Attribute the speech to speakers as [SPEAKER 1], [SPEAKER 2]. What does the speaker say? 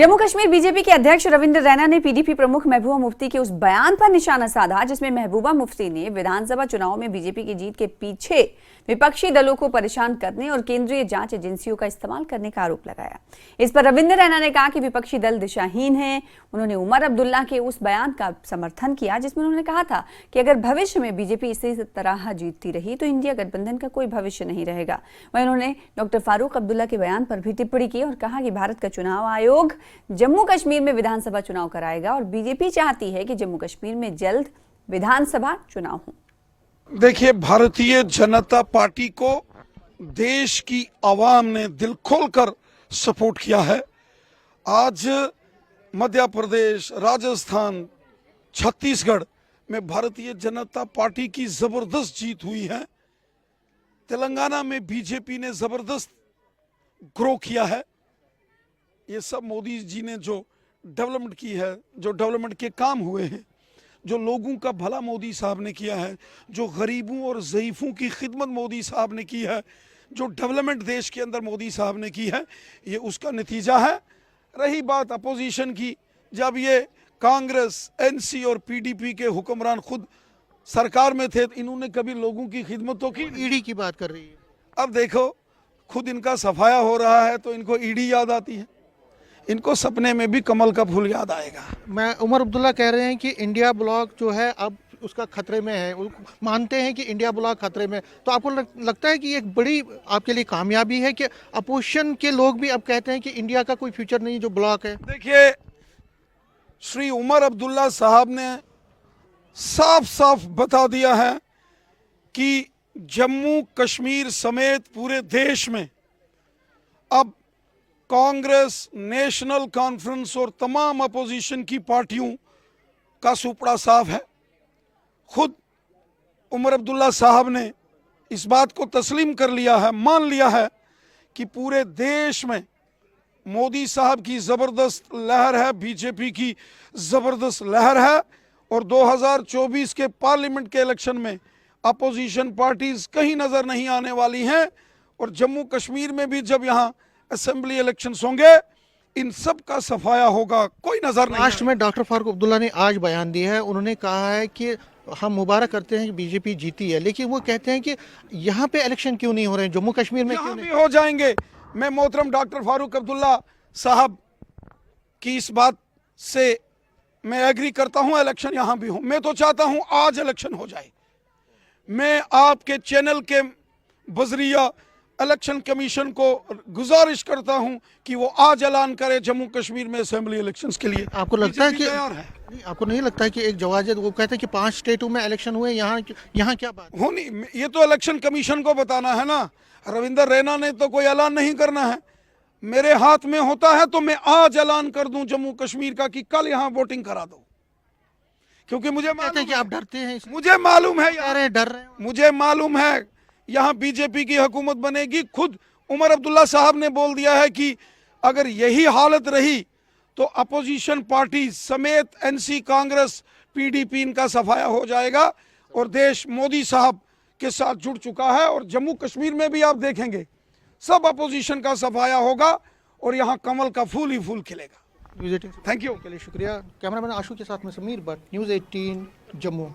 [SPEAKER 1] Jammu Kashmir BJP के अध्यक्ष रविंद्र रैना ने पीडीपी प्रमुख महबूबा मुफ्ती के उस बयान पर निशाना साधा जिसमें महबूबा मुफ्ती ने विधानसभा चुनाव में बीजेपी की जीत के पीछे विपक्षी दलों को परेशान करने और केंद्रीय जांच एजेंसियों का इस्तेमाल करने का आरोप लगाया। इस पर रविंद्र रैना ने कहा कि विपक्षी दल दिशाहीन हैं। उन्होंने उमर अब्दुल्ला के उस बयान का समर्थन किया जिसमें उन्होंने कहा था कि अगर भविष्य में बीजेपी इसी तरह जीतती रही तो इंडिया गठबंधन का कोई भविष्य नहीं रहेगा। वहीं उन्होंने डॉक्टर फारूक अब्दुल्ला के बयान पर भी टिप्पणी की और कहा कि भारत का चुनाव आयोग जम्मू कश्मीर में विधानसभा चुनाव कराएगा और बीजेपी चाहती है कि जम्मू कश्मीर में जल्द विधानसभा चुनाव हो।
[SPEAKER 2] देखिए, भारतीय जनता पार्टी को देश की आवाम ने दिल खोलकर सपोर्ट किया है। आज मध्य प्रदेश, राजस्थान, छत्तीसगढ़ में भारतीय जनता पार्टी की जबरदस्त जीत हुई है। तेलंगाना में बीजेपी ने जबरदस्त ग्रो किया है। ये सब मोदी जी ने जो डेवलपमेंट की है, जो डेवलपमेंट के काम हुए हैं, जो लोगों का भला मोदी साहब ने किया है, जो गरीबों और ज़ईफ़ों की खिदमत मोदी साहब ने की है, जो डेवलपमेंट देश के अंदर मोदी साहब ने की है, ये उसका नतीजा है। रही बात अपोजिशन की, जब ये कांग्रेस, एनसी और पीडीपी के हुक्मरान खुद सरकार में थे, इन्होंने कभी लोगों की खिदमत तो की?
[SPEAKER 3] ईडी की बात कर रही है।
[SPEAKER 2] अब देखो, खुद इनका सफाया हो रहा है तो इनको ईडी याद आती है। इनको सपने में भी कमल का फूल याद आएगा।
[SPEAKER 3] मैं उमर अब्दुल्ला कह रहे हैं कि इंडिया ब्लॉक जो है अब उसका खतरे में है, मानते हैं कि इंडिया ब्लॉक खतरे में। तो आपको लगता है कि एक बड़ी आपके लिए कामयाबी है कि अपोजिशन के लोग भी अब कहते हैं कि इंडिया का कोई फ्यूचर नहीं जो ब्लॉक है?
[SPEAKER 2] देखिए, श्री उमर अब्दुल्ला साहब ने साफ साफ बता दिया है कि जम्मू कश्मीर समेत पूरे देश में अब कांग्रेस, नेशनल कॉन्फ्रेंस और तमाम अपोजिशन की पार्टियों का सुपड़ा साफ है। खुद उमर अब्दुल्ला साहब ने इस बात को तस्लीम कर लिया है, मान लिया है कि पूरे देश में मोदी साहब की ज़बरदस्त लहर है, बीजेपी की ज़बरदस्त लहर है और 2024 के पार्लियामेंट के इलेक्शन में अपोजिशन पार्टीज कहीं नज़र नहीं आने वाली हैं। और जम्मू कश्मीर में भी जब यहाँ असेंबली इलेक्शंस होंगे, इन सब का सफाया होगा, कोई नजर नहीं।
[SPEAKER 3] लास्ट में डॉक्टर फारूक अब्दुल्ला ने आज बयान दिया है। उन्होंने कहा है कि हम मुबारक करते हैं कि बीजेपी जीती है, लेकिन वो कहते हैं कि यहाँ पे इलेक्शन क्यों नहीं हो रहे हैं, जम्मू कश्मीर में क्यों नहीं
[SPEAKER 2] हो जाएंगे। मैं मोहतरम डॉक्टर फारूक अब्दुल्ला साहब की इस बात से मैं एग्री करता हूँ, इलेक्शन यहाँ भी हो। मैं तो चाहता हूँ आज इलेक्शन हो जाए। मैं आपके चैनल के बजरिया इलेक्शन कमीशन को गुजारिश करता हूं कि वो आज ऐलान करे जम्मू कश्मीर में असेंबली इलेक्शंस के लिए।
[SPEAKER 3] आपको लगता है कि आपको नहीं लगता है कि एक जवाब वो कहते हैं कि 5 स्टेटों में इलेक्शन हुए, यहाँ क्या बात
[SPEAKER 2] होनी? ये तो इलेक्शन कमीशन को बताना है ना। रविंद्र रैना ने तो कोई ऐलान नहीं करना है। मेरे हाथ में होता है तो मैं आज ऐलान कर दूं जम्मू कश्मीर का कि कल यहाँ वोटिंग करा दो, क्योंकि मुझे मालूम है
[SPEAKER 3] कि आप डरते हैं।
[SPEAKER 2] मुझे मालूम है,
[SPEAKER 3] डर रहे हैं।
[SPEAKER 2] मुझे मालूम है यहाँ बीजेपी की हुकूमत बनेगी। खुद उमर अब्दुल्ला साहब ने बोल दिया है कि अगर यही हालत रही तो अपोजिशन पार्टी समेत एनसी, कांग्रेस, पीडीपी इनका सफाया हो जाएगा और देश मोदी साहब के साथ जुड़ चुका है। और जम्मू कश्मीर में भी आप देखेंगे सब अपोजिशन का सफाया होगा और यहाँ कमल का फूल ही फूल खिलेगा।
[SPEAKER 3] विजिटिंग
[SPEAKER 2] थैंक यू
[SPEAKER 3] के लिए शुक्रिया। कैमरामैन आशु के साथ में समीर भट्ट, न्यूज़ 18 जम्मू।